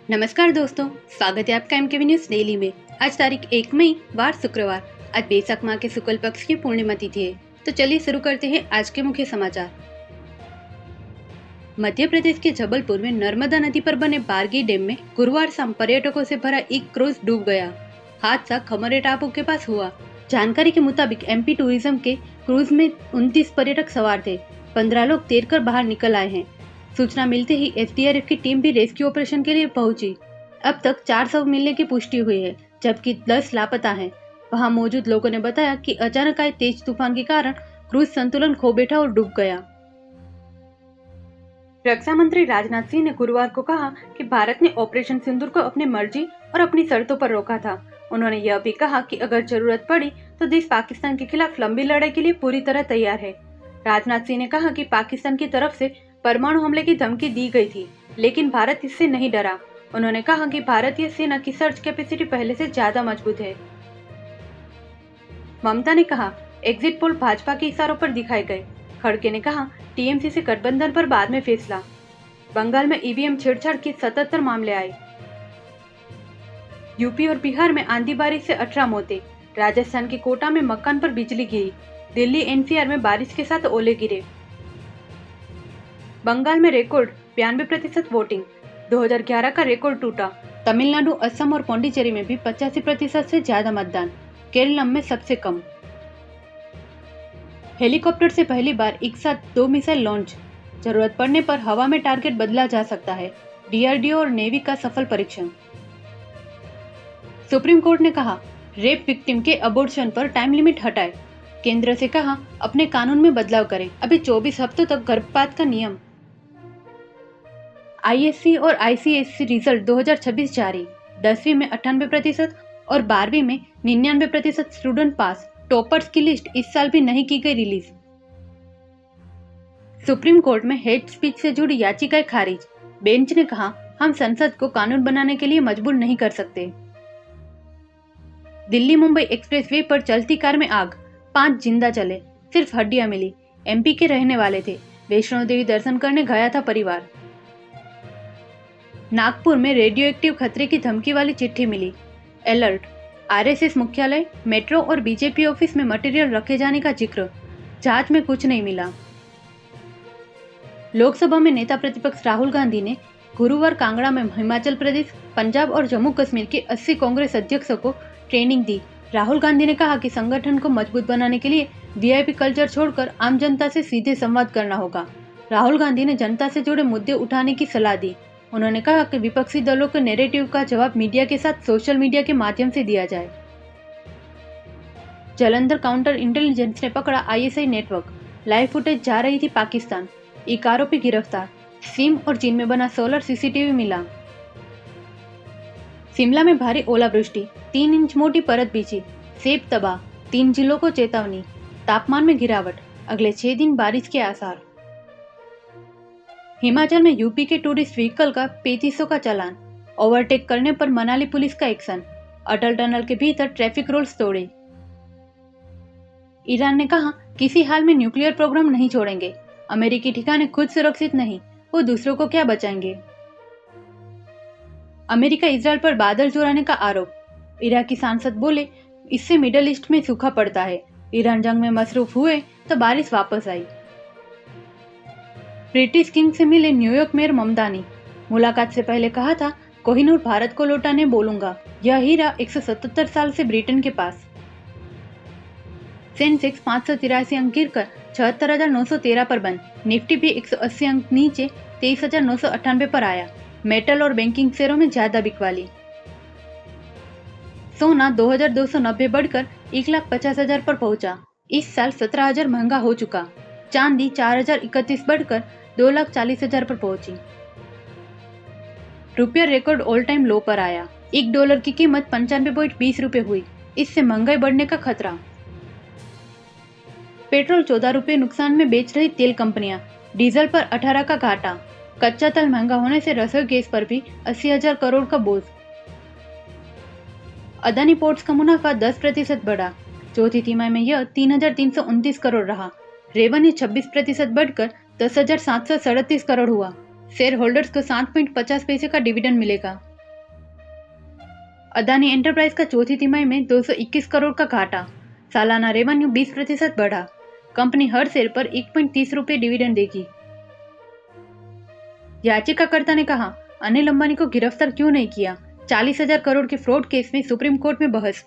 नमस्कार दोस्तों, स्वागत है आपका एमकेवी न्यूज डेली में। आज तारीख 1 मई वार शुक्रवार। आज बैसाख माह के शुक्ल पक्ष की पूर्णिमा तिथि है। तो चलिए शुरू करते हैं आज के मुख्य समाचार। मध्य प्रदेश के जबलपुर में नर्मदा नदी पर बने बारगी डैम में गुरुवार शाम पर्यटकों से भरा एक क्रूज डूब गया। हादसा खमरे टापू के पास हुआ। जानकारी के मुताबिक एमपी टूरिज्म के क्रूज में 29 पर्यटक सवार थे। 15 लोग तैरकर बाहर निकल आए हैं। सूचना मिलते ही एसडीआरएफ की टीम भी रेस्क्यू ऑपरेशन के लिए पहुंची। अब तक 4 शव मिलने की पुष्टि हुई है, जबकि 10 लापता हैं। वहां मौजूद लोगों ने बताया कि अचानक आए तेज तूफान के कारण क्रूज संतुलन खो बैठा और डूब गया। रक्षा मंत्री राजनाथ सिंह ने गुरुवार को कहा कि भारत ने ऑपरेशन सिंदूर को अपनी मर्जी और अपनी शर्तों पर रोका था। उन्होंने यह भी कहा कि अगर जरूरत पड़ी तो देश पाकिस्तान के खिलाफ लंबी लड़ाई के लिए पूरी तरह तैयार है। राजनाथ सिंह ने कहा कि पाकिस्तान की तरफ से परमाणु हमले की धमकी दी गई थी, लेकिन भारत इससे नहीं डरा। उन्होंने कहा कि भारतीय सेना की सर्च कैपेसिटी पहले से ज्यादा मजबूत है। ममता ने कहा, एग्जिट पोल भाजपा के इशारों पर दिखाए गए। खड़गे ने कहा, टीएमसी से गठबंधन पर बाद में फैसला। बंगाल में ईवीएम छेड़छाड़ के 77 मामले आए। यूपी और बिहार में आंधी बारिश से 18 मौतें। राजस्थान के कोटा में मकान पर बिजली गिरी। दिल्ली एनसीआर में बारिश के साथ ओले गिरे। बंगाल में रिकॉर्ड 92% वोटिंग। 2011 का रिकॉर्ड टूटा। तमिलनाडु, असम और पौंडीचेरी में भी 85% से ज्यादा मतदान। केरलम में सबसे कम। हेलीकॉप्टर से पहली बार एक साथ 2 मिसाइल लॉन्च। जरूरत पड़ने पर हवा में टारगेट बदला जा सकता है। डीआरडीओ और नेवी का सफल परीक्षण। सुप्रीम कोर्ट ने कहा, रेप विक्टिम के अबॉर्शन पर टाइम लिमिट हटाए। केंद्र से कहा, अपने कानून में बदलाव करें। अभी 24 हफ्तों तक गर्भपात का नियम। आईएससी और आईसीएससी रिजल्ट 2026 जारी। 10वीं में 98% और 12वीं में 99% स्टूडेंट पास। टॉपर्स की लिस्ट इस साल भी नहीं की गई रिलीज। सुप्रीम कोर्ट में हेट स्पीच से जुड़ी याचिकाएं खारिज। बेंच ने कहा, हम संसद को कानून बनाने के लिए मजबूर नहीं कर सकते। दिल्ली मुंबई एक्सप्रेसवे पर चलती कार में आग। 5 जिंदा चले, सिर्फ हड्डियां मिली। एमपी के रहने वाले थे। वैष्णो देवी दर्शन करने गया था परिवार। नागपुर में रेडियो एक्टिव खतरे की धमकी वाली चिट्ठी मिली। अलर्ट। आरएसएस मुख्यालय, मेट्रो और बीजेपी ऑफिस में मटेरियल रखे जाने का जिक्र। जांच में कुछ नहीं मिला। लोकसभा में नेता प्रतिपक्ष राहुल गांधी ने गुरुवार कांगड़ा में हिमाचल प्रदेश, पंजाब और जम्मू कश्मीर के 80 कांग्रेस अध्यक्षों को ट्रेनिंग दी। राहुल गांधी ने कहा कि संगठन को मजबूत बनाने के लिए वीआईपी कल्चर छोड़कर आम जनता से सीधे संवाद करना होगा। राहुल गांधी ने जनता से जुड़े मुद्दे उठाने की सलाह दी। उन्होंने कहा कि विपक्षी दलों के नैरेटिव का जवाब मीडिया के साथ सोशल मीडिया के माध्यम से दिया जाए। जालंधर काउंटर इंटेलिजेंस ने पकड़ा आईएसआई नेटवर्क। लाइव फुटेज जा रही थी पाकिस्तान। एक आरोपी गिरफ्तार। सिम और चीन में बना सोलर सीसीटीवी मिला। शिमला में भारी ओलावृष्टि। 3 इंच मोटी परत बिछी। सेब तबाह। 3 जिलों को चेतावनी। तापमान में गिरावट। अगले 6 दिन बारिश के आसार। हिमाचल में यूपी के टूरिस्ट व्हीकल का 3500 का चालान। ओवरटेक करने पर मनाली पुलिस का एक्शन। अटल टनल के भीतर ट्रैफिक रूल्स तोड़े। ईरान ने कहा, किसी हाल में न्यूक्लियर प्रोग्राम नहीं छोड़ेंगे। अमेरिकी ठिकाने खुद सुरक्षित नहीं, वो दूसरों को क्या बचाएंगे। अमेरिका इजरायल पर बादल चुराने का आरोप। इराकी सांसद बोले, इससे मिडल ईस्ट में सूखा पड़ता है। ईरान जंग में मसरूफ हुए तो बारिश वापस आई। ब्रिटिश किंग से मिले न्यूयॉर्क मेयर ममदानी। मुलाकात से पहले कहा था, कोहिनूर भारत को लौटाने बोलूंगा। यह हीरा 177 साल से ब्रिटेन के पास। सेंसेक्स 583 अंक गिरकर 76,913 पर बंद। निफ्टी भी 180 अंक नीचे 23,998 पर आया। मेटल और बैंकिंग शेयरों में ज्यादा बिकवाली। सोना 2,290 बढ़कर 1,50,000 पर पहुंचा। इस साल 17,000 महंगा हो चुका। चांदी 4,031 बढ़कर 2,40,000 पर पहुंची। रुपया रिकॉर्ड ऑल टाइम लो पर आया। $1 की कीमत 95.20 रुपए हुई। इससे महंगाई बढ़ने का खतरा। पेट्रोल 14 रुपए नुकसान में बेच रही तेल कंपनियां। डीजल पर 18 का घाटा। कच्चा तेल महंगा होने से रसोई गैस पर भी 80,000 करोड़ का बोझ। अदानी पोर्ट्स का मुनाफा 10% बढ़ा। चौथी तिमाही में यह 3,329 करोड़ रहा। रेवेन्यू 26% बढ़कर 10,737 करोड़ हुआ। शेयर होल्डर्स को 7.50 पैसे का डिविडेंड मिलेगा। अदानी एंटरप्राइज का चौथी तिमाही में 221 करोड़ का घाटा। सालाना रेवेन्यू 20% बढ़ा। कंपनी हर शेयर पर 1.30 रुपये डिविडेंड देगी। याचिकाकर्ता ने कहा, अनिल अंबानी को गिरफ्तार क्यों नहीं किया? 40,000 करोड़ के फ्रॉड केस में सुप्रीम कोर्ट में बहस।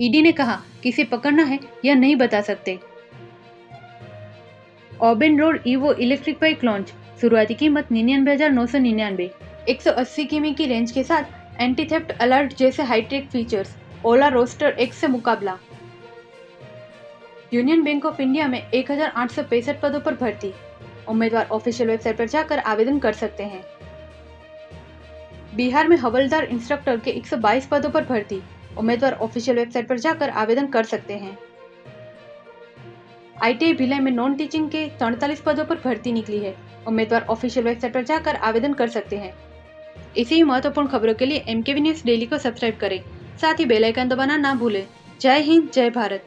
ईडी ने कहा, किसे पकड़ना है यह नहीं बता सकते। Oben Rorr Evo electric bike launch. शुरुआती कीमत 99,999। 180 किमी की रेंज के साथ एंटी थेफ्ट अलर्ट जैसे hitech features. Ola Roadster X से मुकाबला। यूनियन बैंक ऑफ इंडिया में 1,865 पदों पर भर्ती। उम्मीदवार ऑफिशियल वेबसाइट पर जाकर आवेदन कर सकते हैं। बिहार में हवलदार इंस्ट्रक्टर के 122 पदों पर भर्ती। उम्मीदवार ऑफिशियल वेबसाइट पर जाकर आवेदन कर सकते हैं। ITI भिलाई में नॉन टीचिंग के 43 पदों पर भर्ती निकली है। उम्मीदवार ऑफिशियल वेबसाइट पर जाकर आवेदन कर सकते हैं। इसी ही महत्वपूर्ण खबरों के लिए MKV न्यूज़ डेली को सब्सक्राइब करें, साथ ही बेल आइकन दबाना ना भूलें। जय हिंद, जय भारत।